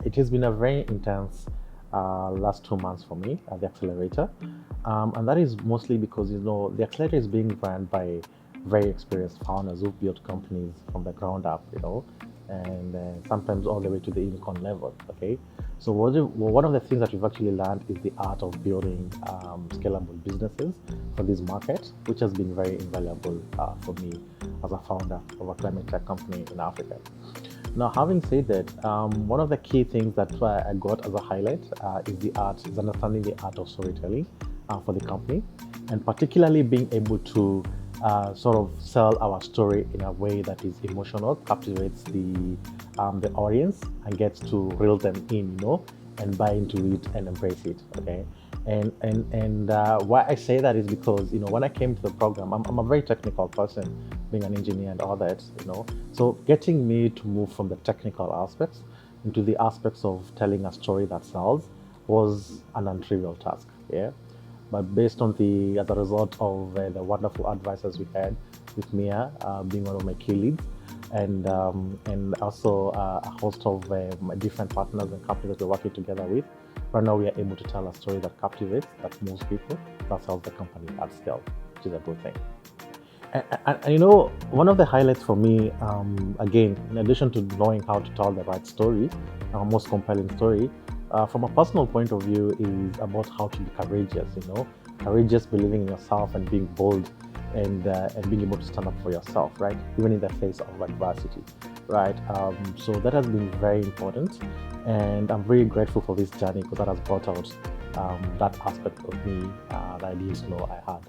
it has been a very intense last 2 months for me at the accelerator, and that is mostly because the accelerator is being run by very experienced founders who built companies from the ground up, and sometimes all the way to the unicorn level. Okay, so one of the things that we've actually learned is the art of building scalable businesses for this market, which has been very invaluable for me as a founder of a climate tech company in Africa. Now, having said that, one of the key things that I got as a highlight is understanding the art of storytelling for the company, and particularly being able to sort of sell our story in a way that is emotional, captivates the audience, and gets to reel them in, and buy into it and embrace it. Okay, and why I say that is because when I came to the program, I'm a very technical person, being an engineer and all that. So getting me to move from the technical aspects into the aspects of telling a story that sells was an untrivial task. Yeah, but based on as a result of the wonderful advisors we had with Mia being one of my key leads, and also a host of my different partners and companies that we're working together with. Right now, we are able to tell a story that captivates, that moves people, that sells the company at scale, which is a good thing. And one of the highlights for me, again, in addition to knowing how to tell the right story, most compelling story, from a personal point of view, is about how to be courageous. Courageous, believing in yourself and being bold, and being able to stand up for yourself, right? Even in the face of adversity, right? So that has been very important, and I'm very grateful for this journey because that has brought out that aspect of me that I didn't know I had.